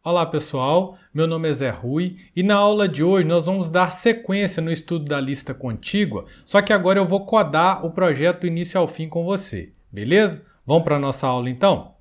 Olá pessoal, meu nome é Zé Rui e na aula de hoje nós vamos dar sequência no estudo da lista contígua, só que agora eu vou codar o projeto do início ao fim com você, beleza? Vamos para a nossa aula então?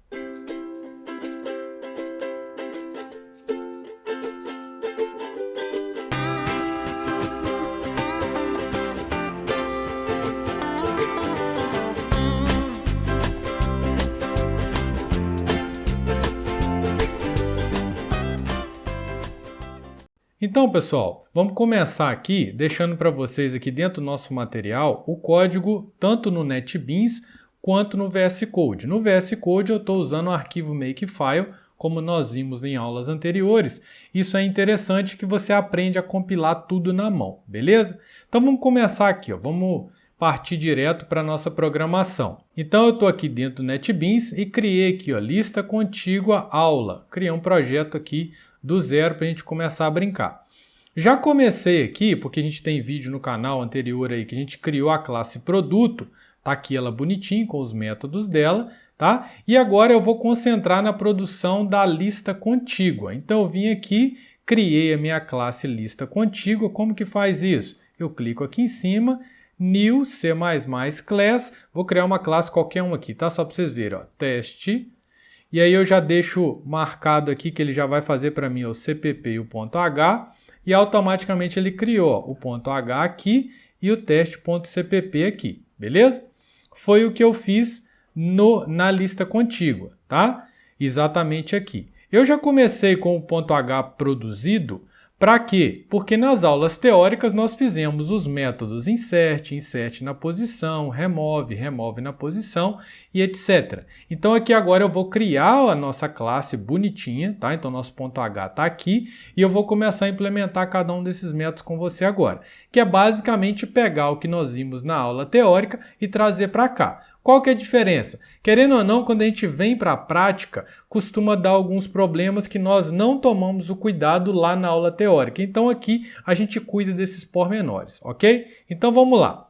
Então, pessoal, vamos começar aqui deixando para vocês aqui dentro do nosso material o código tanto no NetBeans quanto no VS Code. No VS Code eu estou usando o arquivo Makefile, como nós vimos em aulas anteriores. Isso é interessante que você aprende a compilar tudo na mão, beleza? Então vamos começar aqui, ó. Vamos partir direto para a nossa programação. Então eu estou aqui dentro do NetBeans e criei aqui, ó, lista contígua aula. Criei um projeto aqui do zero para a gente começar a brincar. Já comecei aqui, porque a gente tem vídeo no canal anterior aí que a gente criou a classe produto, tá aqui ela bonitinho com os métodos dela, tá? E agora eu vou concentrar na produção da lista contígua. Então eu vim aqui, criei a minha classe lista contígua. Como que faz isso? Eu clico aqui em cima, new C++ class, vou criar uma classe qualquer uma aqui, tá? Só para vocês verem, ó, teste. E aí eu já deixo marcado aqui que ele já vai fazer para mim o CPP e o ponto H, e automaticamente ele criou o ponto H aqui e o teste.cpp aqui, beleza? Foi o que eu fiz na lista contígua, tá? Exatamente aqui. Eu já comecei com o ponto H produzido. Para quê? Porque nas aulas teóricas nós fizemos os métodos insert, insert na posição, remove, remove na posição e etc. Então aqui agora eu vou criar a nossa classe bonitinha, tá? Então nosso ponto H está aqui e eu vou começar a implementar cada um desses métodos com você agora, que é basicamente pegar o que nós vimos na aula teórica e trazer para cá. Qual que é a diferença? Querendo ou não, quando a gente vem para a prática, costuma dar alguns problemas que nós não tomamos o cuidado lá na aula teórica. Então aqui a gente cuida desses pormenores, ok? Então vamos lá.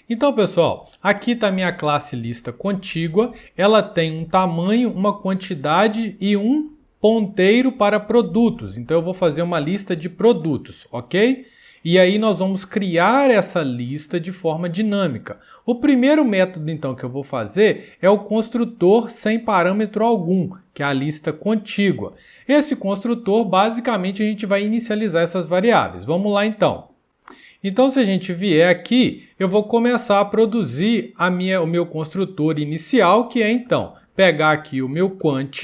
Então, pessoal, aqui está a minha classe lista contígua. Ela tem um tamanho, uma quantidade e um ponteiro para produtos. Então eu vou fazer uma lista de produtos, ok? E aí nós vamos criar essa lista de forma dinâmica. O primeiro método, então, que eu vou fazer é o construtor sem parâmetro algum, que é a lista contígua. Esse construtor, basicamente, a gente vai inicializar essas variáveis. Vamos lá, então. Então, se a gente vier aqui, eu vou começar a produzir o meu construtor inicial, que é, então, pegar aqui o meu quant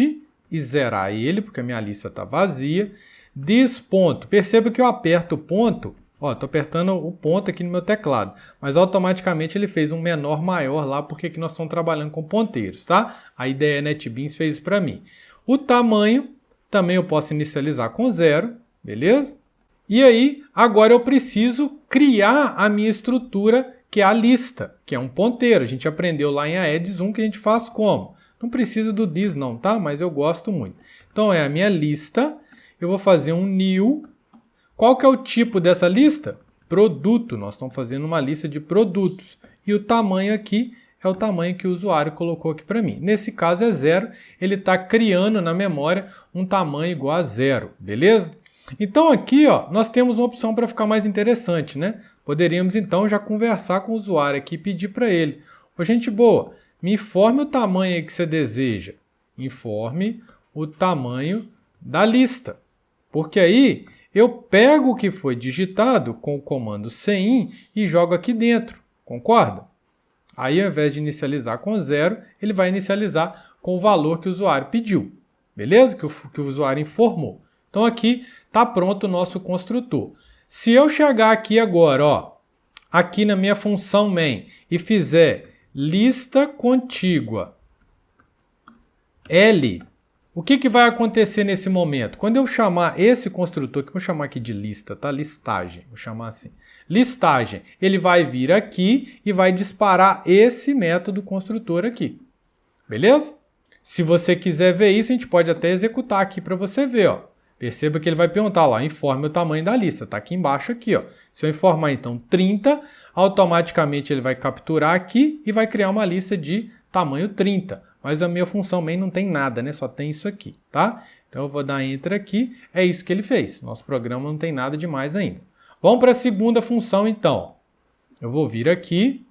e zerar ele, porque a minha lista está vazia. This ponto. Perceba que eu aperto o ponto. Ó, estou apertando o ponto aqui no meu teclado, mas automaticamente ele fez um menor maior lá, porque aqui nós estamos trabalhando com ponteiros, tá? A ideia NetBeans fez isso para mim. O tamanho também eu posso inicializar com 0, beleza? E aí, agora eu preciso criar a minha estrutura, que é a lista, que é um ponteiro. A gente aprendeu lá em Aedes 1 que a gente faz como? Não precisa do this não, tá? Mas eu gosto muito. Então é a minha lista, eu vou fazer um new. Qual que é o tipo dessa lista? Produto. Nós estamos fazendo uma lista de produtos. E o tamanho aqui é o tamanho que o usuário colocou aqui para mim. Nesse caso é 0. Ele está criando na memória um tamanho igual a 0. Beleza? Então aqui, ó, nós temos uma opção para ficar mais interessante, né? Poderíamos então já conversar com o usuário aqui e pedir para ele. Ô, gente boa, me informe o tamanho aí que você deseja. Informe o tamanho da lista. Porque aí eu pego o que foi digitado com o comando cin e jogo aqui dentro, concorda? Aí, ao invés de inicializar com 0, ele vai inicializar com o valor que o usuário pediu, beleza? Que o usuário informou. Então, aqui está pronto o nosso construtor. Se eu chegar aqui agora, ó, aqui na minha função main e fizer lista contígua L, o que vai acontecer nesse momento? Quando eu chamar esse construtor, que eu vou chamar aqui de lista, tá? Listagem, vou chamar assim. Listagem, ele vai vir aqui e vai disparar esse método construtor aqui. Beleza? Se você quiser ver isso, a gente pode até executar aqui para você ver, ó. Perceba que ele vai perguntar lá, informe o tamanho da lista, tá aqui embaixo aqui, ó. Se eu informar então 30, automaticamente ele vai capturar aqui e vai criar uma lista de tamanho 30. Mas a minha função main não tem nada, né? Só tem isso aqui, tá? Então eu vou dar Enter aqui, é isso que ele fez. Nosso programa não tem nada demais ainda. Vamos para a segunda função então. Eu vou vir aqui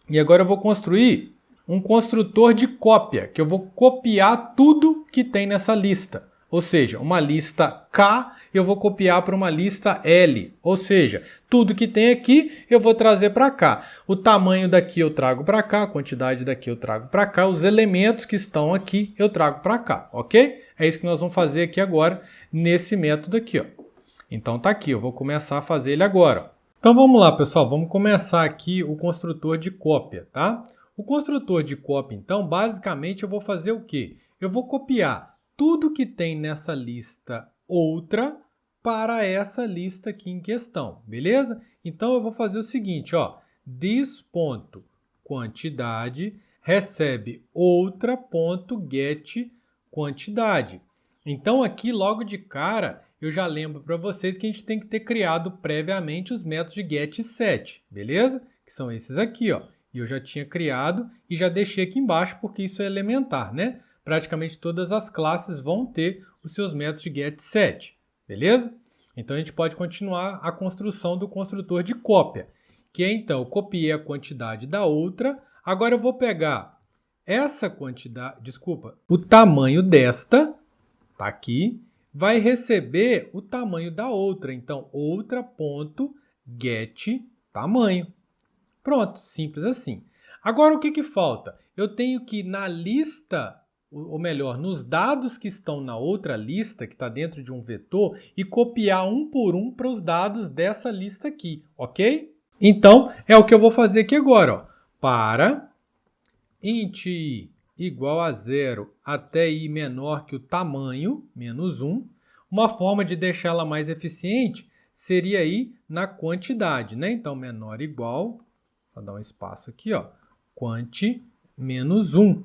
e agora eu vou construir um construtor de cópia, que eu vou copiar tudo que tem nessa lista. Ou seja, uma lista K eu vou copiar para uma lista L. Ou seja, tudo que tem aqui eu vou trazer para cá. O tamanho daqui eu trago para cá, a quantidade daqui eu trago para cá, os elementos que estão aqui eu trago para cá, ok? É isso que nós vamos fazer aqui agora nesse método aqui, ó. Então tá aqui, eu vou começar a fazer ele agora. Então vamos lá, pessoal, vamos começar aqui o construtor de cópia, tá? O construtor de cópia, então, basicamente eu vou fazer o quê? Eu vou copiar tudo que tem nessa lista outra para essa lista aqui em questão, beleza? Então eu vou fazer o seguinte, ó, this.quantidade recebe outra.get quantidade. Então aqui logo de cara eu já lembro para vocês que a gente tem que ter criado previamente os métodos de get e set, beleza? Que são esses aqui, ó. E eu já tinha criado e já deixei aqui embaixo porque isso é elementar, né? Praticamente todas as classes vão ter os seus métodos de get e set, beleza? Então a gente pode continuar a construção do construtor de cópia, que é então, eu copiei a quantidade da outra, agora eu vou pegar essa quantidade, desculpa, o tamanho desta, tá aqui, vai receber o tamanho da outra, então outra.get tamanho. Pronto, simples assim. Agora o que falta? Eu tenho que na lista, ou melhor, nos dados que estão na outra lista, que está dentro de um vetor, e copiar um por um para os dados dessa lista aqui, ok? Então, é o que eu vou fazer aqui agora, ó. Para int i igual a 0 até i menor que o tamanho, menos 1, uma forma de deixá-la mais eficiente seria ir na quantidade, né? Então, menor igual, vou dar um espaço aqui, ó, quanti menos 1,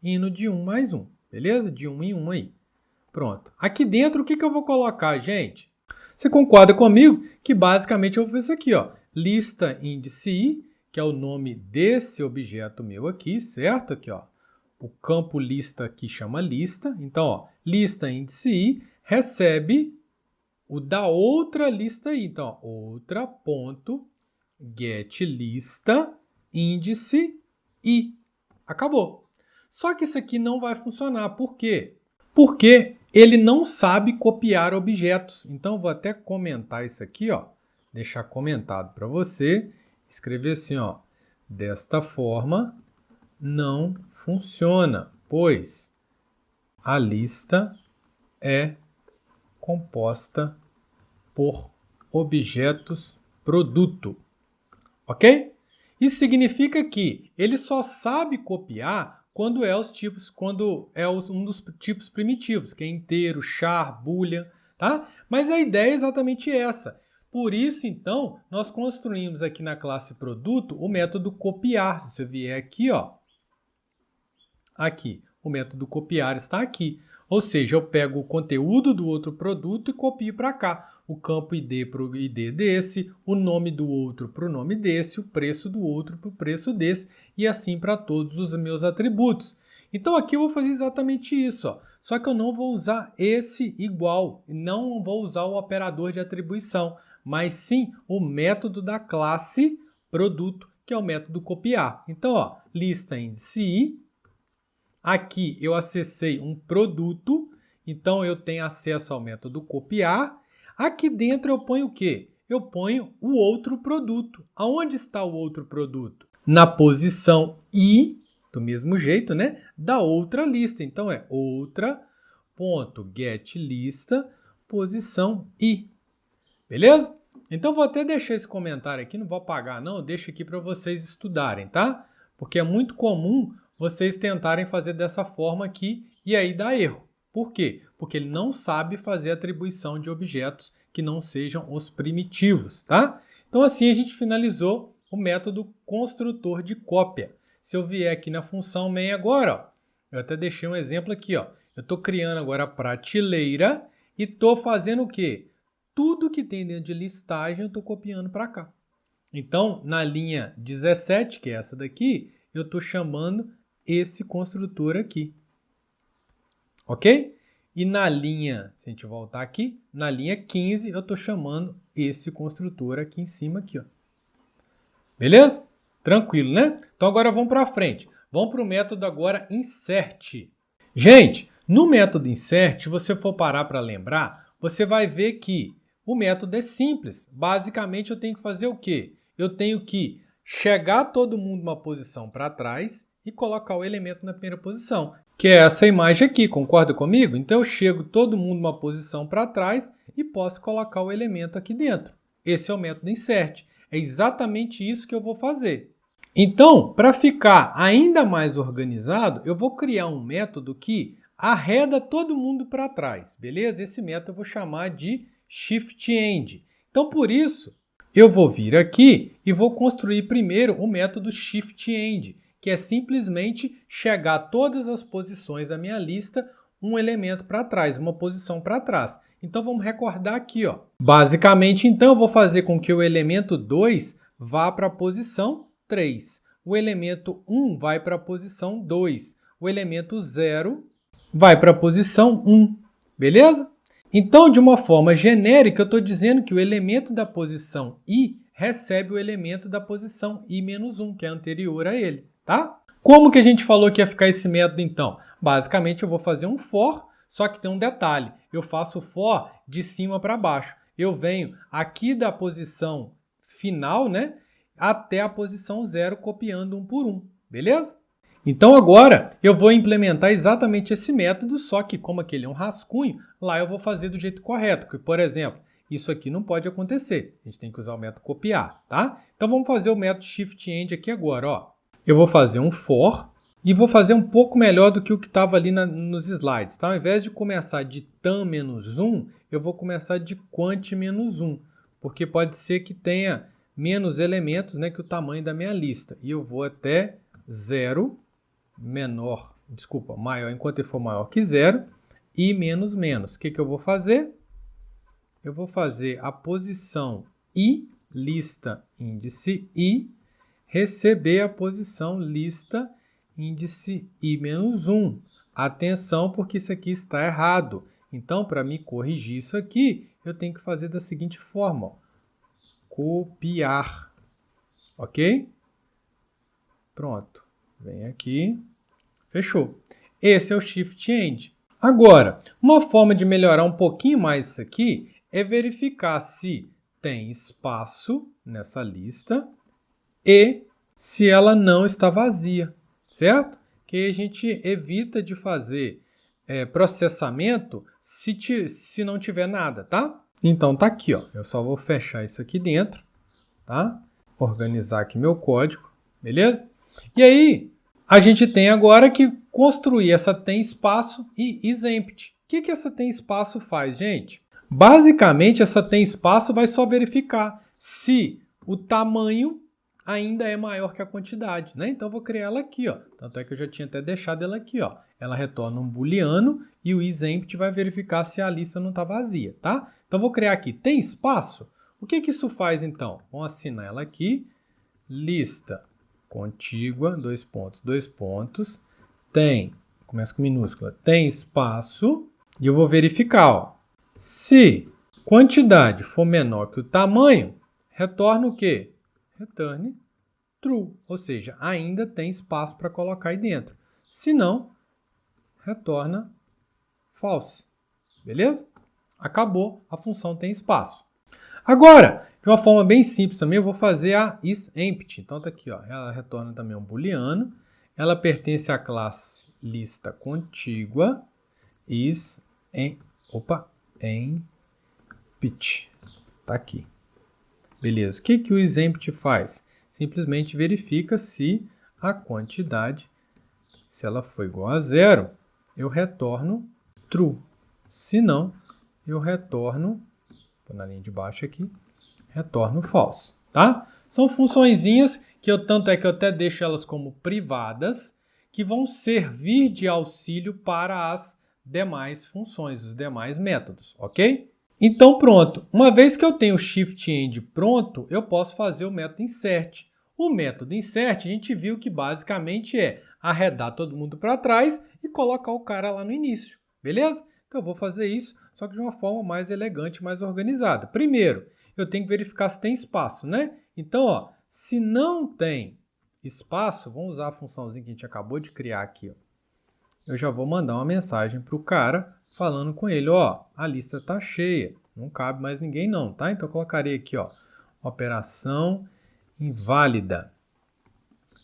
indo de 1 mais 1, beleza? De 1 em 1 aí. Pronto. Aqui dentro, o que eu vou colocar, gente? Você concorda comigo que basicamente eu vou fazer isso aqui, ó, lista índice i, que é o nome desse objeto meu aqui, certo? Aqui, ó, o campo lista aqui chama lista. Então, ó, lista índice i recebe o da outra lista aí. Então, ó, outra ponto get lista índice i. Acabou. Só que isso aqui não vai funcionar. Por quê? Porque ele não sabe copiar objetos. Então, eu vou até comentar isso aqui, ó. Deixar comentado para você. Escrever assim, ó. Desta forma, não funciona, pois a lista é composta por objetos produto, ok? Isso significa que ele só sabe copiar quando é um dos tipos primitivos, que é inteiro, char, boolean, tá? Mas a ideia é exatamente essa. Por isso, então, nós construímos aqui na classe produto o método copiar. Se você vier aqui, ó, aqui, o método copiar está aqui. Ou seja, eu pego o conteúdo do outro produto e copio para cá. O campo ID para o ID desse, o nome do outro para o nome desse, o preço do outro para o preço desse, e assim para todos os meus atributos. Então aqui eu vou fazer exatamente isso, ó. Só que eu não vou usar esse igual, não vou usar o operador de atribuição, mas sim o método da classe produto, que é o método copiar. Então, ó, lista índice i. Aqui eu acessei um produto, então eu tenho acesso ao método copiar. Aqui dentro eu ponho o quê? Eu ponho o outro produto. Aonde está o outro produto? Na posição i, do mesmo jeito, né? Da outra lista. Então é outra.getLista, posição i. Beleza? Então vou até deixar esse comentário aqui, não vou apagar não, eu deixo aqui para vocês estudarem, tá? Porque é muito comum vocês tentarem fazer dessa forma aqui e aí dá erro. Por quê? Porque ele não sabe fazer atribuição de objetos que não sejam os primitivos, tá? Então assim a gente finalizou o método construtor de cópia. Se eu vier aqui na função main agora, ó, eu até deixei um exemplo aqui, ó. Eu estou criando agora a prateleira e estou fazendo o quê? Tudo que tem dentro de listagem eu estou copiando para cá. Então, na linha 17, que é essa daqui, eu estou chamando esse construtor aqui. Ok? E na linha, se a gente voltar aqui, na linha 15, eu estou chamando esse construtor aqui em cima, aqui, ó. Beleza? Tranquilo, né? Então agora vamos para frente. Vamos para o método agora insert. Gente, no método insert, se você for parar para lembrar, você vai ver que o método é simples. Basicamente, eu tenho que fazer o quê? Eu tenho que chegar todo mundo numa posição para trás e colocar o elemento na primeira posição, que é essa imagem aqui, concorda comigo? Então eu chego todo mundo numa posição para trás e posso colocar o elemento aqui dentro. Esse é o método insert. É exatamente isso que eu vou fazer. Então, para ficar ainda mais organizado, eu vou criar um método que arreda todo mundo para trás, beleza? Esse método eu vou chamar de shift_end. Então, por isso, eu vou vir aqui e vou construir primeiro o método shift_end, que é simplesmente chegar a todas as posições da minha lista um elemento para trás, uma posição para trás. Então, vamos recordar aqui, ó. Basicamente, então, eu vou fazer com que o elemento 2 vá para a posição 3. O elemento 1 vai para a posição 2. O elemento 0 vai para a posição 1. Beleza? Então, de uma forma genérica, eu estou dizendo que o elemento da posição i recebe o elemento da posição i-1, que é anterior a ele. Tá? Como que a gente falou que ia ficar esse método, então? Basicamente, eu vou fazer um for, só que tem um detalhe. Eu faço o for de cima para baixo. Eu venho aqui da posição final, né, até a posição 0, copiando um por um. Beleza? Então, agora, eu vou implementar exatamente esse método, só que como aquele é um rascunho, lá eu vou fazer do jeito correto. Porque, por exemplo, isso aqui não pode acontecer. A gente tem que usar o método copiar, tá? Então, vamos fazer o método shift_end aqui agora, ó. Eu vou fazer um for e vou fazer um pouco melhor do que o que estava ali nos slides. Tá? Ao invés de começar de tam-1, eu vou começar de quant-1, porque pode ser que tenha menos elementos, né, que o tamanho da minha lista. E eu vou até 0, maior, enquanto ele for maior que 0, e menos menos. O que eu vou fazer? Eu vou fazer a posição i, lista índice i, receber a posição lista índice i-1. Atenção, porque isso aqui está errado. Então, para me corrigir isso aqui, eu tenho que fazer da seguinte forma. Ó. Copiar. Ok? Pronto. Vem aqui. Fechou. Esse é o shift_end. Agora, uma forma de melhorar um pouquinho mais isso aqui é verificar se tem espaço nessa lista e se ela não está vazia, certo? Que aí a gente evita de fazer processamento se não tiver nada, tá? Então tá aqui, ó. Eu só vou fechar isso aqui dentro, tá? Organizar aqui meu código, beleza? E aí, a gente tem agora que construir essa tem espaço e isEmpty. O que essa tem espaço faz, gente? Basicamente, essa tem espaço vai só verificar se o tamanho ainda é maior que a quantidade, né? Então, eu vou criar ela aqui, ó. Tanto é que eu já tinha até deixado ela aqui, ó. Ela retorna um booleano e o isEmpty vai verificar se a lista não está vazia, tá? Então, eu vou criar aqui, tem espaço? O que isso faz, então? Vamos assinar ela aqui, lista contígua, dois pontos, tem, começa com minúscula, tem espaço, e eu vou verificar, ó. Se quantidade for menor que o tamanho, retorna o quê? Returne true, ou seja, ainda tem espaço para colocar aí dentro. Se não, retorna false. Beleza? Acabou, a função tem espaço. Agora, de uma forma bem simples também, eu vou fazer a isEmpty. Então, tá aqui, ó, ela retorna também um booleano. Ela pertence à classe lista contígua empty. Tá aqui. Beleza. O que o isEmpty faz? Simplesmente verifica se a quantidade, se ela for igual a 0, eu retorno true. Se não, eu retorno, vou na linha de baixo aqui, retorno false, tá? São funçõezinhas que tanto é que eu até deixo elas como privadas, que vão servir de auxílio para as demais funções, os demais métodos, ok? Então pronto, uma vez que eu tenho o shift_end pronto, eu posso fazer o método insert. O método insert a gente viu que basicamente é arredar todo mundo para trás e colocar o cara lá no início, beleza? Então, eu vou fazer isso, só que de uma forma mais elegante, mais organizada. Primeiro, eu tenho que verificar se tem espaço, né? Então, ó, se não tem espaço, vamos usar a funçãozinha que a gente acabou de criar aqui, ó. Eu já vou mandar uma mensagem para o cara falando com ele, ó, a lista está cheia, não cabe mais ninguém não, tá? Então, eu colocaria aqui, ó, operação inválida,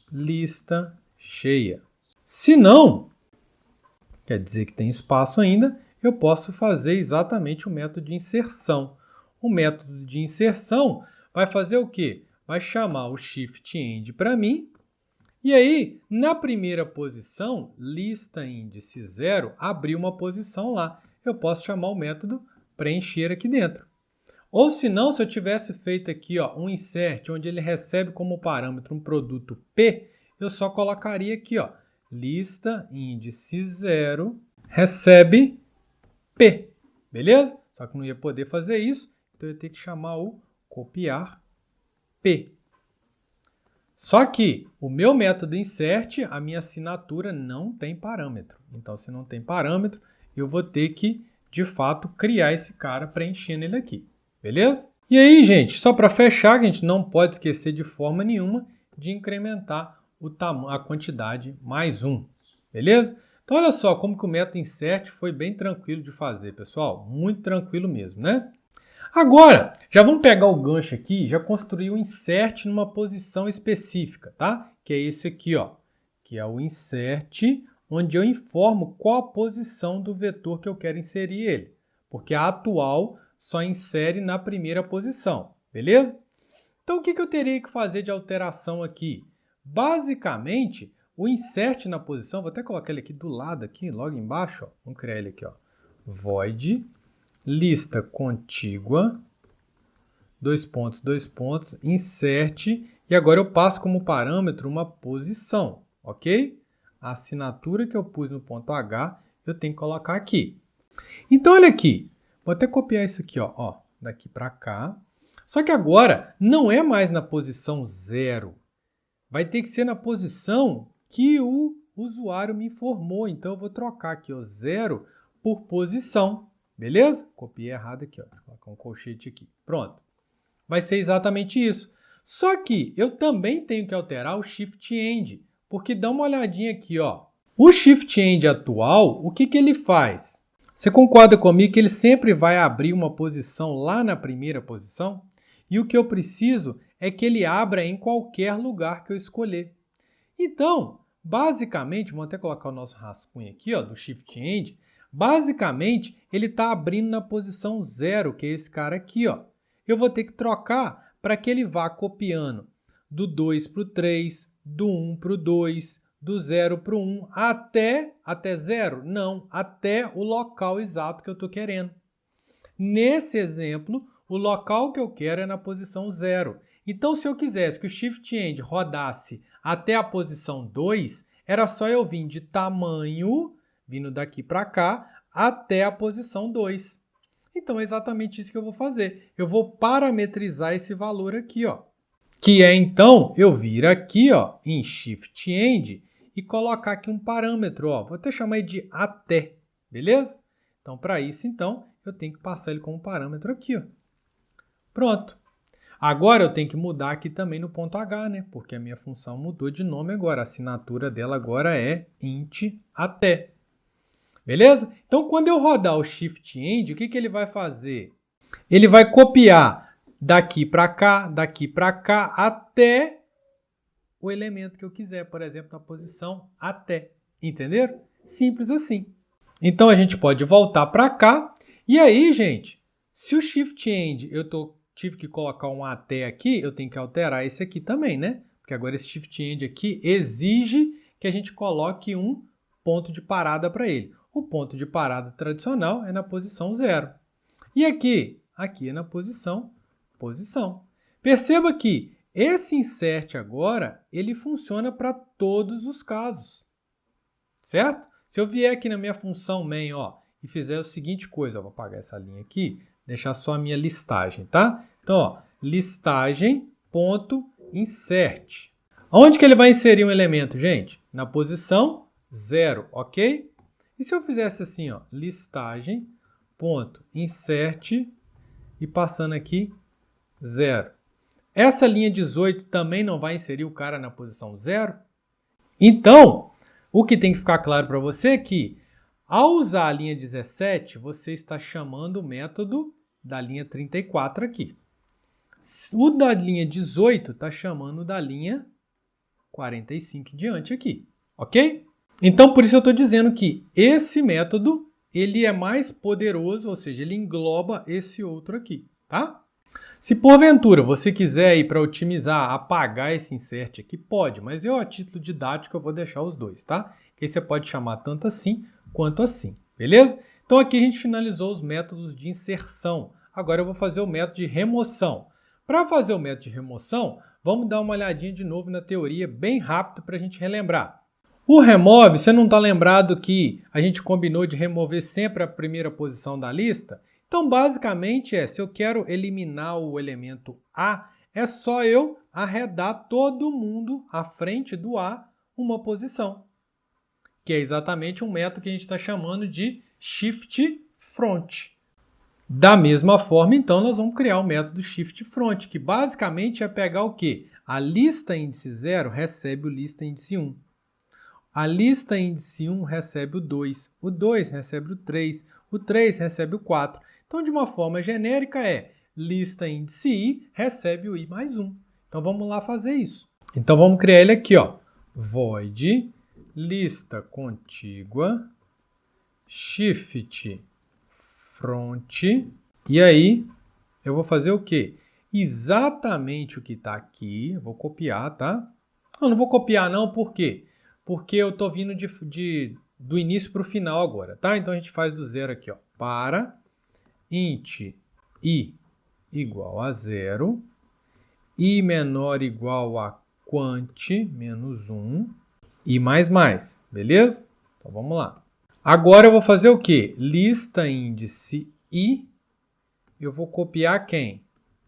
lista cheia. Se não, quer dizer que tem espaço ainda, eu posso fazer exatamente o método de inserção. O método de inserção vai fazer o quê? Vai chamar o shift end para mim, e aí, na primeira posição, lista índice 0, abriu uma posição lá. Eu posso chamar o método preencher aqui dentro. Ou se não, se eu tivesse feito aqui ó, um insert, onde ele recebe como parâmetro um produto P, eu só colocaria aqui, ó, lista índice 0 recebe P, beleza? Só que não ia poder fazer isso, então eu ia ter que chamar o copiar P. Só que o meu método insert, a minha assinatura não tem parâmetro. Então, se não tem parâmetro, eu vou ter que, de fato, criar esse cara preenchendo ele aqui. Beleza? E aí, gente, só para fechar, a gente não pode esquecer de forma nenhuma de incrementar a quantidade mais 1. Beleza? Então, olha só como que o método insert foi bem tranquilo de fazer, pessoal. Muito tranquilo mesmo, né? Agora, já vamos pegar o gancho aqui e já construir o insert numa posição específica, tá? Que é esse aqui, ó, que é o insert, onde eu informo qual a posição do vetor que eu quero inserir ele, porque a atual só insere na primeira posição, beleza? Então, o que eu teria que fazer de alteração aqui? Basicamente, o insert na posição, vou até colocar ele aqui do lado, aqui, logo embaixo, ó, vamos criar ele aqui, ó, void lista contígua, dois pontos, insert, e agora eu passo como parâmetro uma posição, ok? A assinatura que eu pus no ponto H, eu tenho que colocar aqui. Então, olha aqui, vou até copiar isso aqui, ó, daqui para cá. Só que agora não é mais na posição 0, vai ter que ser na posição que o usuário me informou. Então, eu vou trocar aqui, ó, 0 por posição. Beleza? Copiei errado aqui, ó. Vou colocar um colchete aqui. Pronto. Vai ser exatamente isso. Só que eu também tenho que alterar o shift end, porque dá uma olhadinha aqui, ó. O shift end atual, o que ele faz? Você concorda comigo que ele sempre vai abrir uma posição lá na primeira posição? E o que eu preciso é que ele abra em qualquer lugar que eu escolher. Então, basicamente, vamos até colocar o nosso rascunho aqui, ó, do shift end. Basicamente, ele está abrindo na posição 0, que é esse cara aqui, ó. Eu vou ter que trocar para que ele vá copiando do 2 para o 3, do 1 para o 2, do 0 para o 1, até 0? Não, até o local exato que eu estou querendo. Nesse exemplo, o local que eu quero é na posição 0. Então, se eu quisesse que o shift end rodasse até a posição 2, era só eu vir de tamanho, vindo daqui para cá, até a posição 2. Então, é exatamente isso que eu vou fazer. Eu vou parametrizar esse valor aqui, ó. Que é, então, eu vir aqui, ó, em shift end e colocar aqui um parâmetro, ó. Vou até chamar ele de até, beleza? Então, para isso, então, eu tenho que passar ele como parâmetro aqui, ó. Pronto. Agora eu tenho que mudar aqui também no ponto H, né? Porque a minha função mudou de nome agora. A assinatura dela agora é int até. Beleza? Então, quando eu rodar o shift end, o que ele vai fazer? Ele vai copiar daqui para cá, até o elemento que eu quiser. Por exemplo, na posição até. Entenderam? Simples assim. Então, a gente pode voltar para cá. E aí, gente, se o shift end tive que colocar um até aqui, eu tenho que alterar esse aqui também, né? Porque agora esse shift end aqui exige que a gente coloque um ponto de parada para ele. O ponto de parada tradicional é na posição 0. E aqui? Aqui é na posição. Perceba que esse insert agora, ele funciona para todos os casos. Certo? Se eu vier aqui na minha função main, ó, e fizer a seguinte coisa, ó, vou apagar essa linha aqui, deixar só a minha listagem, tá? Então, ó, listagem.insert. Onde que ele vai inserir um elemento, gente? Na posição 0, ok? E se eu fizesse assim, ó, listagem, ponto, insert e passando aqui 0. Essa linha 18 também não vai inserir o cara na posição 0? Então, o que tem que ficar claro para você é que, ao usar a linha 17, você está chamando o método da linha 34 aqui. O da linha 18 está chamando da linha 45 diante aqui, ok? Então, por isso eu estou dizendo que esse método ele é mais poderoso, ou seja, ele engloba esse outro aqui, tá? Se porventura você quiser ir para otimizar, apagar esse insert aqui, pode, mas eu a título didático eu vou deixar os dois, tá? Que aí você pode chamar tanto assim quanto assim, beleza? Então aqui a gente finalizou os métodos de inserção. Agora eu vou fazer o método de remoção. Para fazer o método de remoção, vamos dar uma olhadinha de novo na teoria, bem rápido para a gente relembrar. O remove, você não está lembrado que a gente combinou de remover sempre a primeira posição da lista? Então, basicamente, se eu quero eliminar o elemento A, é só eu arredar todo mundo à frente do A uma posição, que é exatamente um método que a gente está chamando de shift front. Da mesma forma, então, nós vamos criar o método shift front, que basicamente é pegar o quê? A lista índice 0 recebe o lista índice 1. A lista índice 1 recebe o 2 recebe o 3 recebe o 4. Então, de uma forma genérica, lista índice I recebe o I mais 1. Então, vamos lá fazer isso. Então, vamos criar ele aqui, ó. Void lista contígua shift front. E aí, eu vou fazer o quê? Exatamente o que está aqui. Vou copiar, tá? Eu não vou copiar não, por quê? Porque eu estou vindo do início para o final agora, tá? Então, a gente faz do zero aqui, ó. Para int I igual a 0, I menor igual a quant menos 1, I mais, beleza? Então, vamos lá. Agora, eu vou fazer o quê? Lista índice I, eu vou copiar quem?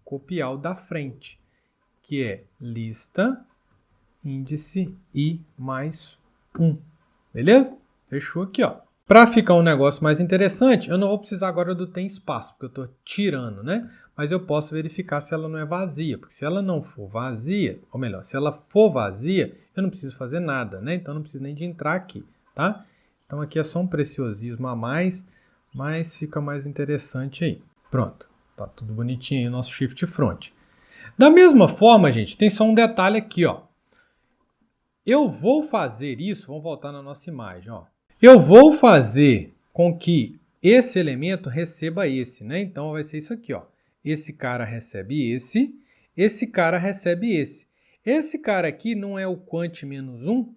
Copiar o da frente, que é lista índice I mais 1, beleza? Fechou aqui, ó. Para ficar um negócio mais interessante, eu não vou precisar agora do tem espaço, porque eu estou tirando, né? Mas eu posso verificar se ela não é vazia, porque se ela não for vazia, ou melhor, se ela for vazia, eu não preciso fazer nada, né? Então, eu não preciso nem de entrar aqui, tá? Então, aqui é só um preciosismo a mais, mas fica mais interessante aí. Pronto, tá tudo bonitinho aí o nosso shift front. Da mesma forma, gente, tem só um detalhe aqui, ó. Eu vou fazer isso, vamos voltar na nossa imagem, ó. Eu vou fazer com que esse elemento receba esse, né? Então, vai ser isso aqui, ó. Esse cara recebe esse cara recebe esse. Esse cara aqui não é o quant menos 1,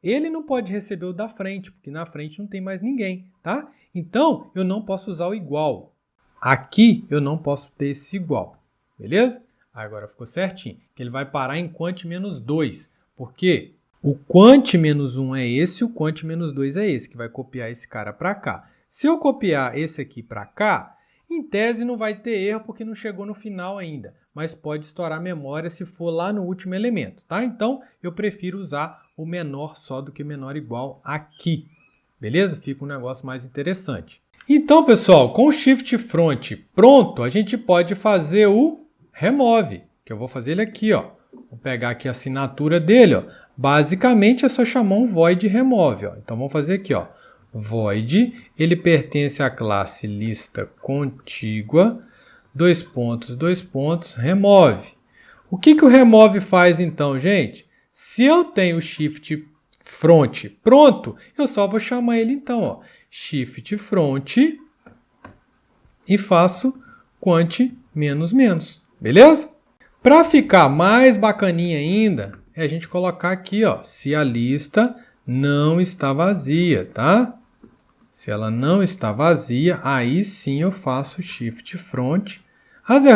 ele não pode receber o da frente, porque na frente não tem mais ninguém, tá? Então, eu não posso usar o igual. Aqui, eu não posso ter esse igual, beleza? Agora ficou certinho, que ele vai parar em quant menos 2, porque o quant menos 1 é esse, o quant menos 2 é esse, que vai copiar esse cara para cá. Se eu copiar esse aqui para cá, em tese não vai ter erro porque não chegou no final ainda, mas pode estourar a memória se for lá no último elemento, tá? Então, eu prefiro usar o menor só do que menor igual aqui, beleza? Fica um negócio mais interessante. Então, pessoal, com o shift front pronto, a gente pode fazer o remove, que eu vou fazer ele aqui, ó. Vou pegar aqui a assinatura dele, ó. Basicamente é só chamar um void remove, ó. Então vamos fazer aqui, ó. Void, ele pertence à classe lista contígua, dois pontos, remove. O que o remove faz então, gente? Se eu tenho o shift front pronto, eu só vou chamar ele então, ó. Shift front e faço quant menos menos, beleza? Para ficar mais bacaninha ainda, é a gente colocar aqui, ó, se a lista não está vazia, tá? Se ela não está vazia, aí sim eu faço shift front.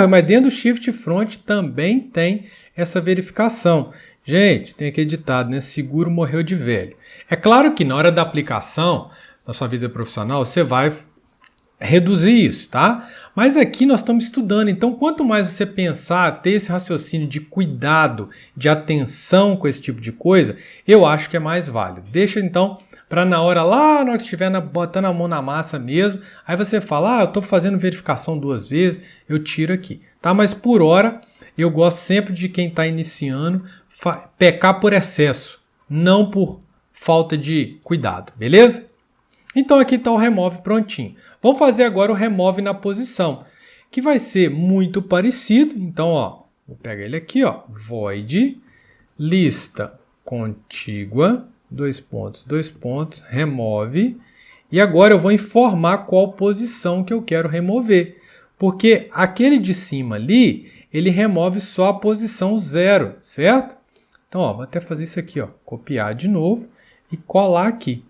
Mas dentro do shift front também tem essa verificação. Gente, tem aquele ditado, né? Seguro morreu de velho. É claro que na hora da aplicação, na sua vida profissional, você vai reduzir isso, tá? Mas aqui nós estamos estudando, então quanto mais você pensar, ter esse raciocínio de cuidado, de atenção com esse tipo de coisa, eu acho que é mais válido. Deixa então para na hora lá, na hora que estiver botando a mão na massa mesmo, aí você fala, eu estou fazendo verificação 2 vezes, eu tiro aqui, tá? Mas por hora, eu gosto sempre de quem está iniciando pecar por excesso, não por falta de cuidado, beleza? Então aqui está o remove prontinho. Vamos fazer agora o remove na posição, que vai ser muito parecido. Então, ó, vou pegar ele aqui, ó, void lista contígua, 2 pontos, remove. E agora eu vou informar qual posição que eu quero remover, porque aquele de cima ali, ele remove só a posição 0, certo? Então, ó, vou até fazer isso aqui, ó, copiar de novo e colar aqui.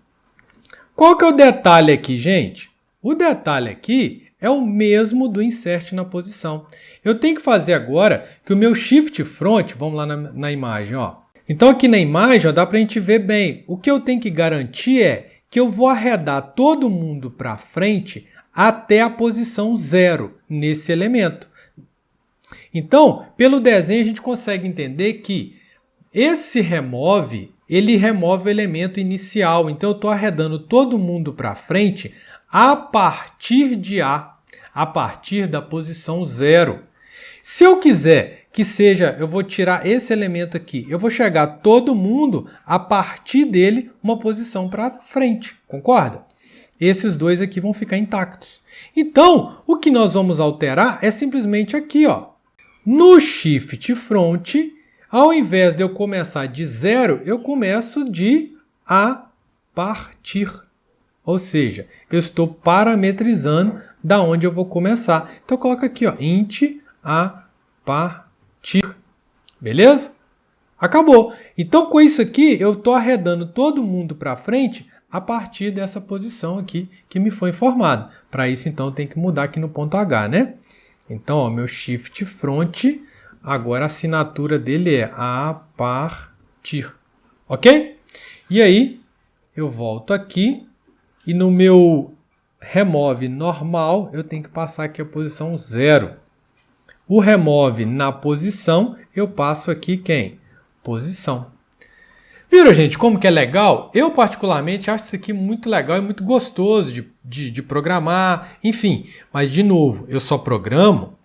Qual que é o detalhe aqui, gente? O detalhe aqui é o mesmo do insert na posição. Eu tenho que fazer agora que o meu shift front, vamos lá na imagem, ó. Então aqui na imagem, ó, dá para a gente ver bem. O que eu tenho que garantir é que eu vou arredar todo mundo para frente até a posição 0 nesse elemento. Então, pelo desenho a gente consegue entender que esse remove, ele remove o elemento inicial. Então, eu estou arredando todo mundo para frente a partir de A, a partir da posição 0. Se eu quiser que seja, eu vou tirar esse elemento aqui, eu vou chegar todo mundo a partir dele uma posição para frente, concorda? Esses dois aqui vão ficar intactos. Então, o que nós vamos alterar é simplesmente aqui, ó. No shift front, ao invés de eu começar de 0, eu começo de a partir. Ou seja, eu estou parametrizando da onde eu vou começar. Então, eu coloco aqui, ó, int a partir. Beleza? Acabou. Então, com isso aqui, eu estou arredando todo mundo para frente a partir dessa posição aqui que me foi informado. Para isso, então, eu tenho que mudar aqui no ponto H, né? Então, ó, meu shift front, agora a assinatura dele é a partir. Ok? E aí, eu volto aqui e no meu remove normal, eu tenho que passar aqui a posição 0. O remove na posição, eu passo aqui quem? Posição. Viram, gente, como que é legal? Eu, particularmente, acho isso aqui muito legal e muito gostoso de programar, enfim. Mas, de novo, eu só programo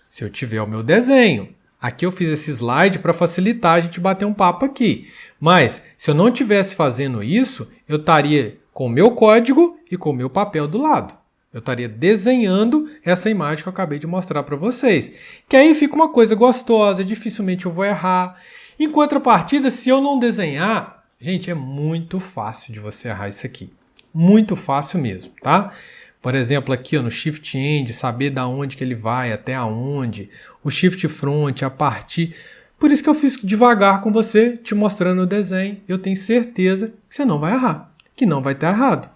se eu tiver o meu desenho. Aqui eu fiz esse slide para facilitar a gente bater um papo aqui. Mas, se eu não estivesse fazendo isso, eu estaria com o meu código e com o meu papel do lado. Eu estaria desenhando essa imagem que eu acabei de mostrar para vocês. Que aí fica uma coisa gostosa, dificilmente eu vou errar. Em contrapartida, se eu não desenhar, gente, é muito fácil de você errar isso aqui. Muito fácil mesmo, tá? Por exemplo, aqui ó, no Shift End, saber da onde que ele vai, até aonde. O Shift Front, a partir. Por isso que eu fiz devagar com você, te mostrando o desenho. Eu tenho certeza que você não vai errar, que não vai estar errado.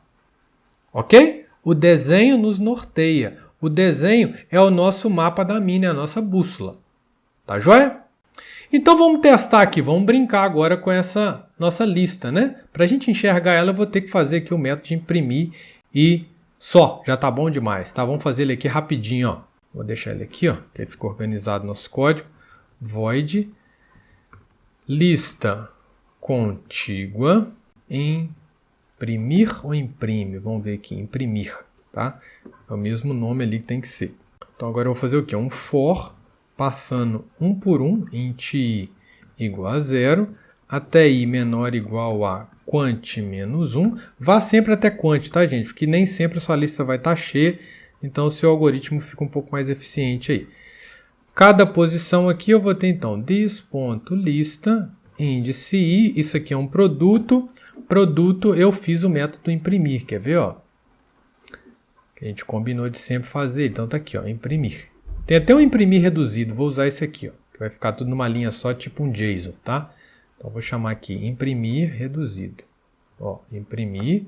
Ok? O desenho nos norteia. O desenho é o nosso mapa da mina, é a nossa bússola. Tá joia? Então vamos testar aqui, vamos brincar agora com essa nossa lista, né? Para a gente enxergar ela, eu vou ter que fazer aqui o método de imprimir e só, já tá bom demais, tá? Vamos fazer ele aqui rapidinho, ó. Vou deixar ele aqui, ó, que ele ficou organizado no nosso código. Void lista contígua imprimir ou imprime? Vamos ver aqui, imprimir, tá? É o mesmo nome ali que tem que ser. Então agora eu vou fazer o quê? Um for passando um por um, int i igual a 0, até i menor ou igual a quant menos 1. Vá sempre até quant, tá, gente? Porque nem sempre a sua lista vai estar cheia, então o seu algoritmo fica um pouco mais eficiente aí. Cada posição aqui eu vou ter, então, this.lista, índice i, isso aqui é um produto. Produto, eu fiz o método imprimir, quer ver, ó? Que a gente combinou de sempre fazer, então tá aqui, ó, imprimir. Tem até um imprimir reduzido, vou usar esse aqui, ó, que vai ficar tudo numa linha só, tipo um JSON, tá? Então, vou chamar aqui imprimir reduzido. Ó, imprimir,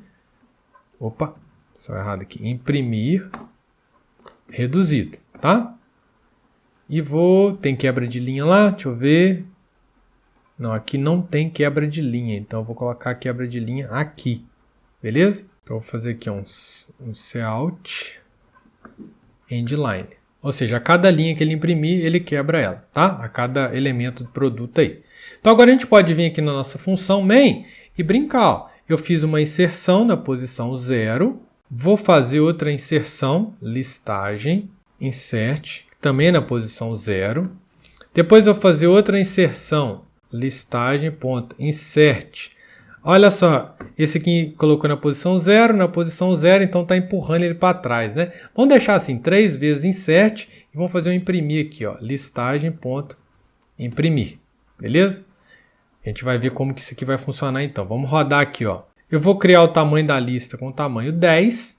opa, só errado aqui, imprimir reduzido, tá? E tem quebra de linha lá, deixa eu ver. Não, aqui não tem quebra de linha, então eu vou colocar a quebra de linha aqui, beleza? Então, eu vou fazer aqui um cout endline. Ou seja, a cada linha que ele imprimir, ele quebra ela, tá? A cada elemento do produto aí. Então, agora a gente pode vir aqui na nossa função main e brincar, ó. eu fiz uma inserção na posição 0, vou fazer outra inserção, listagem, insert, também na posição 0. Depois eu vou fazer outra inserção, listagem.insert. Olha só, esse aqui colocou na posição 0, então está empurrando ele para trás, né? Vamos deixar assim, 3 vezes insert e vamos fazer um imprimir aqui, ó, listagem.imprimir, beleza? A gente vai ver como que isso aqui vai funcionar então. Vamos rodar aqui, ó. Eu vou criar o tamanho da lista com o tamanho 10.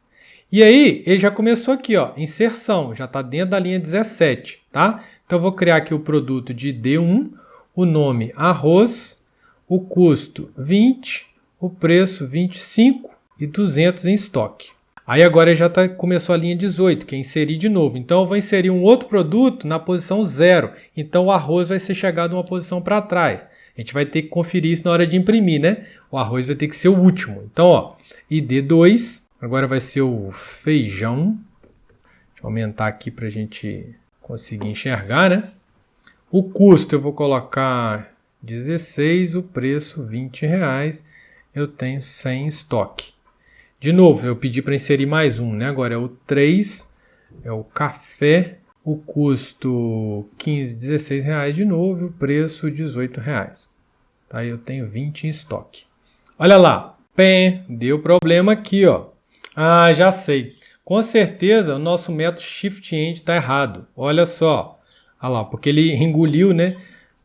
E aí, ele já começou aqui, ó, inserção, já está dentro da linha 17, tá? Então, eu vou criar aqui o produto de D1, o nome arroz, o custo 20, o preço 25 e 200 em estoque. Aí agora já começou a linha 18, que é inserir de novo. Então eu vou inserir um outro produto na posição 0. Então o arroz vai ser chegado uma posição para trás. A gente vai ter que conferir isso na hora de imprimir, né? O arroz vai ter que ser o último. Então, ó, ID2, agora vai ser o feijão. Deixa eu aumentar aqui para a gente conseguir enxergar, né? O custo eu vou colocar 16, o preço R$20, eu tenho 100 em estoque. De novo, eu pedi para inserir mais um, né? Agora é o 3, é o café, o custo 15, 16 reais de novo, o preço 18 reais. Tá? Eu tenho 20 em estoque. Olha lá, deu problema aqui, ó. Ah, já sei. Com certeza o nosso método shift-end está errado. Olha só, olha lá, porque ele engoliu, né?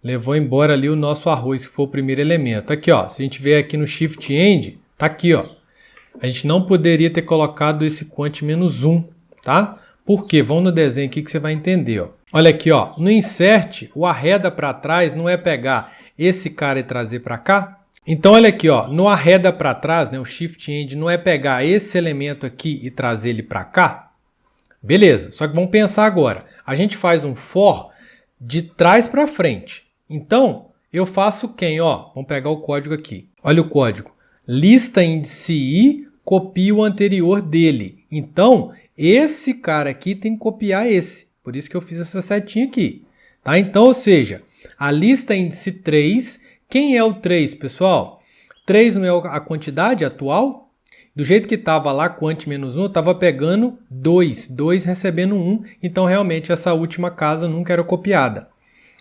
Levou embora ali o nosso arroz, que foi o primeiro elemento. Aqui, ó, se a gente vier aqui no shift-end, tá aqui, ó. A gente não poderia ter colocado esse quant-1, tá? Por quê? Vamos no desenho aqui que você vai entender, ó. Olha aqui, ó. No insert, o arreda para trás não é pegar esse cara e trazer para cá? Então, olha aqui, ó. No arreda para trás, né, o shift-end não é pegar esse elemento aqui e trazer ele para cá? Beleza. Só que vamos pensar agora. A gente faz um for de trás para frente. Então, eu faço quem? Ó, vamos pegar o código aqui. Olha o código. Lista índice I, copia o anterior dele. Então, esse cara aqui tem que copiar esse. Por isso que eu fiz essa setinha aqui. Tá? Então, ou seja, a lista índice 3, quem é o 3, pessoal? 3 não é a quantidade atual? Do jeito que estava lá, quant-1, eu estava pegando 2 recebendo 1. Então, realmente, essa última casa nunca era copiada.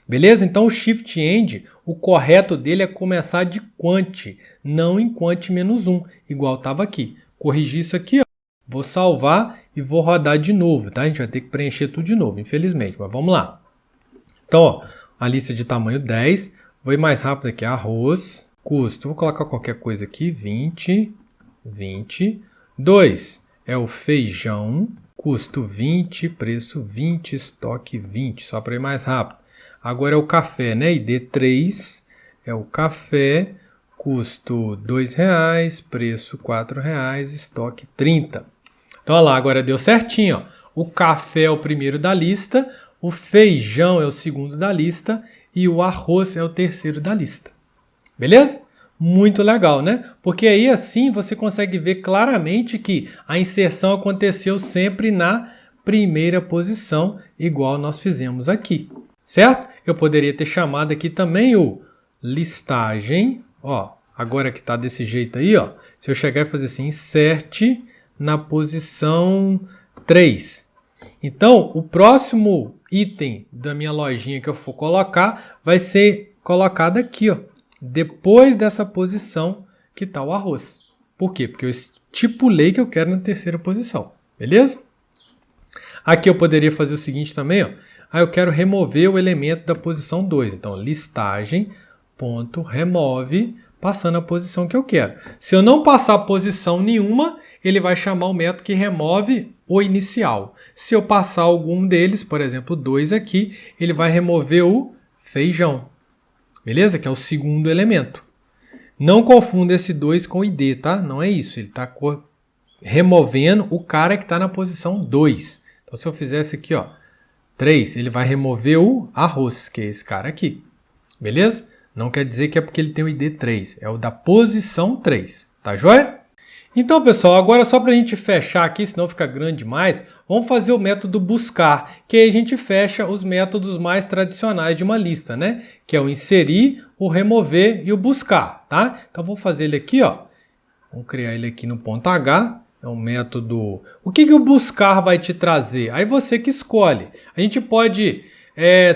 Beleza? Então, o shift-end, o correto dele é começar de quant, não em quant-1, igual estava aqui. Corrigir isso aqui, ó. Vou salvar e vou rodar de novo, tá? A gente vai ter que preencher tudo de novo, infelizmente, mas vamos lá. Então, ó, a lista de tamanho 10, vou ir mais rápido aqui, arroz, custo, vou colocar qualquer coisa aqui, 20, 2 é o feijão, custo 20, preço 20, estoque 20, só para ir mais rápido. Agora é o café, né? ID3 é o café, custo R$2, preço R$4, estoque 30. Então, olha lá, agora deu certinho, ó. O café é o primeiro da lista, o feijão é o segundo da lista e o arroz é o terceiro da lista. Beleza? Muito legal, né? Porque aí assim você consegue ver claramente que a inserção aconteceu sempre na primeira posição, igual nós fizemos aqui. Certo? Eu poderia ter chamado aqui também o listagem, ó, agora que está desse jeito aí, ó, se eu chegar e fazer assim, insert na posição 3. Então, o próximo item da minha lojinha que eu for colocar vai ser colocado aqui, ó, depois dessa posição que está o arroz. Por quê? Porque eu estipulei que eu quero na terceira posição, beleza? Aqui eu poderia fazer o seguinte também, ó. Aí eu quero remover o elemento da posição 2. Então, listagem.remove, passando a posição que eu quero. Se eu não passar posição nenhuma, ele vai chamar o método que remove o inicial. Se eu passar algum deles, por exemplo, 2 aqui, ele vai remover o feijão. Beleza? Que é o segundo elemento. Não confunda esse 2 com o ID, tá? Não é isso. Ele está removendo o cara que está na posição 2. Então, se eu fizesse aqui, ó, 3, ele vai remover o arroz, que é esse cara aqui. Beleza? Não quer dizer que é porque ele tem o ID 3. É o da posição 3. Tá joia? Então, pessoal, agora só para a gente fechar aqui, senão fica grande demais, vamos fazer o método buscar, que aí a gente fecha os métodos mais tradicionais de uma lista, né? Que é o inserir, o remover e o buscar, tá? Então, vou fazer ele aqui, ó. Vamos criar ele aqui no ponto H. É um método... O que o buscar vai te trazer? Aí você que escolhe. A gente pode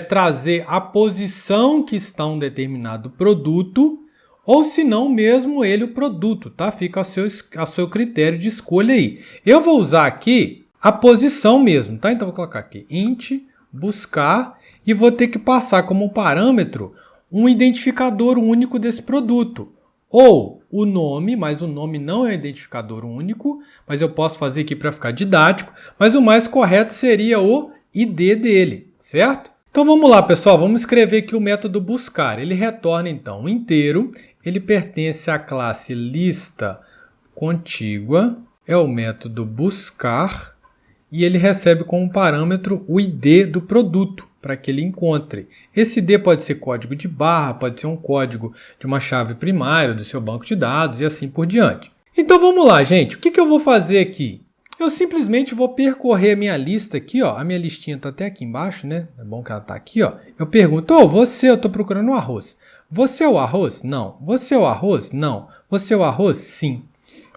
trazer a posição que está um determinado produto, ou se não mesmo ele o produto, tá? Fica a seu critério de escolha aí. Eu vou usar aqui a posição mesmo, tá? Então vou colocar aqui int buscar e vou ter que passar como parâmetro um identificador único desse produto. Ou o nome, mas o nome não é um identificador único, mas eu posso fazer aqui para ficar didático, mas o mais correto seria o ID dele, certo? Então vamos lá, pessoal, vamos escrever aqui o método buscar. Ele retorna então um inteiro, ele pertence à classe lista contígua, é o método buscar, e ele recebe como parâmetro o ID do produto, para que ele encontre. Esse ID pode ser código de barra, pode ser um código de uma chave primária do seu banco de dados e assim por diante. Então vamos lá, gente. O que eu vou fazer aqui? Eu simplesmente vou percorrer a minha lista aqui, ó. A minha listinha está até aqui embaixo, né? É bom que ela está aqui, ó. Eu pergunto, eu estou procurando o arroz. Você é o arroz? Não. Você é o arroz? Não. Você é o arroz? Sim.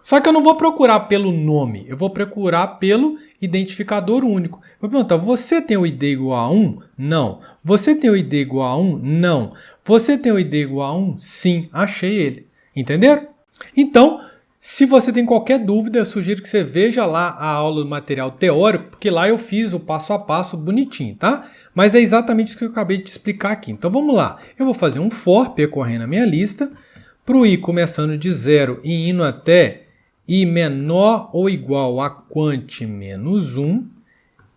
Só que eu não vou procurar pelo nome, eu vou procurar pelo identificador único. Eu vou perguntar, você tem o ID igual a 1? Não. Você tem o ID igual a 1? Não. Você tem o ID igual a 1? Sim, achei ele. Entenderam? Então, se você tem qualquer dúvida, eu sugiro que você veja lá a aula do material teórico, porque lá eu fiz o passo a passo bonitinho, tá? Mas é exatamente isso que eu acabei de te explicar aqui. Então vamos lá. Eu vou fazer um for percorrendo a minha lista, para o i começando de 0 e indo até i menor ou igual a quant menos 1,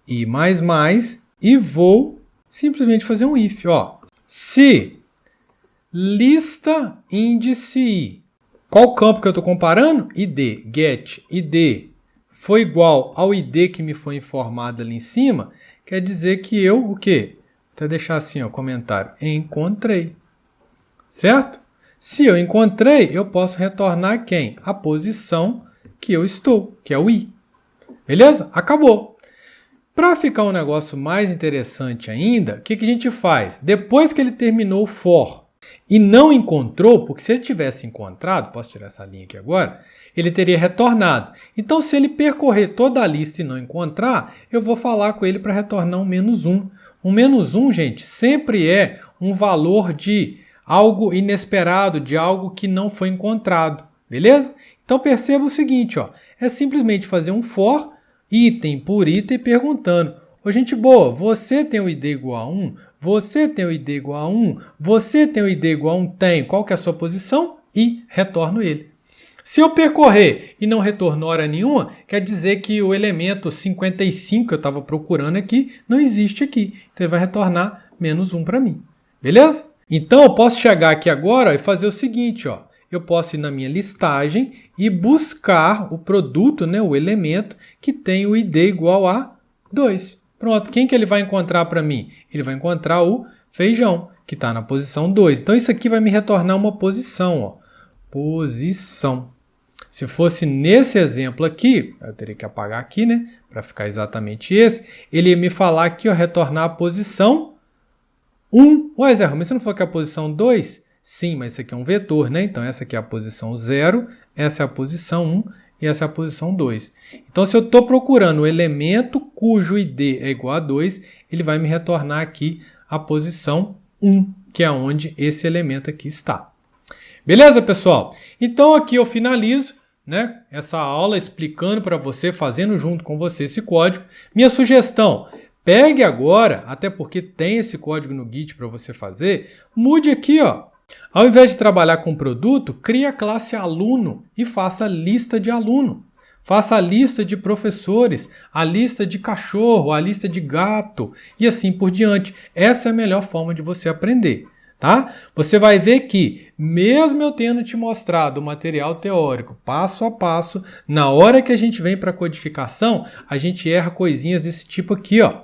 i mais, e vou simplesmente fazer um if. Ó. Se lista índice i, qual campo que eu estou comparando? id, get, id, foi igual ao id que me foi informado ali em cima, quer dizer que eu, o quê? Vou até deixar assim, ó, comentário, encontrei. Certo? Se eu encontrei, eu posso retornar quem? A posição que eu estou, que é o i. Beleza? Acabou. Para ficar um negócio mais interessante ainda, o que a gente faz? Depois que ele terminou o for e não encontrou, porque se ele tivesse encontrado, posso tirar essa linha aqui agora, ele teria retornado. Então, se ele percorrer toda a lista e não encontrar, eu vou falar com ele para retornar um menos 1. Um menos 1, gente, sempre é um valor de algo inesperado, de algo que não foi encontrado, beleza? Então perceba o seguinte, ó, é simplesmente fazer um for, item por item, perguntando, ô gente boa, você tem o ID igual a 1? Você tem o ID igual a 1? Você tem o ID igual a 1? Tem. Qual que é a sua posição? E retorno ele. Se eu percorrer e não retornou hora nenhuma, quer dizer que o elemento 55 que eu estava procurando aqui não existe aqui. Então ele vai retornar menos 1 para mim, beleza? Então, eu posso chegar aqui agora e fazer o seguinte, ó. Eu posso ir na minha listagem e buscar o produto, né, o elemento que tem o ID igual a 2. Pronto, quem que ele vai encontrar para mim? Ele vai encontrar o feijão, que está na posição 2. Então, isso aqui vai me retornar uma posição, ó. Posição. Se fosse nesse exemplo aqui, eu teria que apagar aqui, né, para ficar exatamente esse, ele ia me falar aqui, ó, retornar a posição 1. Ué, Zé, mas você não falou que é a posição 2? Sim, mas isso aqui é um vetor, né? Então, essa aqui é a posição 0, essa é a posição 1 e essa é a posição 2. Então, se eu estou procurando o elemento cujo ID é igual a 2, ele vai me retornar aqui a posição 1, que é onde esse elemento aqui está. Beleza, pessoal? Então, aqui eu finalizo, né, essa aula explicando para você, fazendo junto com você esse código. Minha sugestão... Pegue agora, até porque tem esse código no Git para você fazer, mude aqui, ó. Ao invés de trabalhar com produto, crie a classe aluno e faça a lista de aluno. Faça a lista de professores, a lista de cachorro, a lista de gato e assim por diante. Essa é a melhor forma de você aprender, tá? Você vai ver que, mesmo eu tendo te mostrado o material teórico passo a passo, na hora que a gente vem para a codificação, a gente erra coisinhas desse tipo aqui, ó.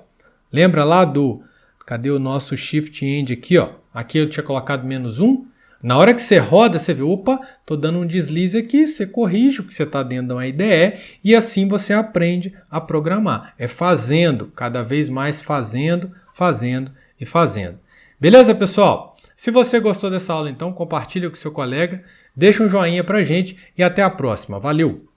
Lembra lá do... Cadê o nosso shift end aqui, ó? Aqui eu tinha colocado menos 1. Na hora que você roda, você vê, opa, estou dando um deslize aqui, você corrige o que você está dentro de uma IDE e assim você aprende a programar. É fazendo, cada vez mais fazendo, fazendo e fazendo. Beleza, pessoal? Se você gostou dessa aula, então, compartilhe com seu colega. Deixa um joinha pra gente e até a próxima. Valeu!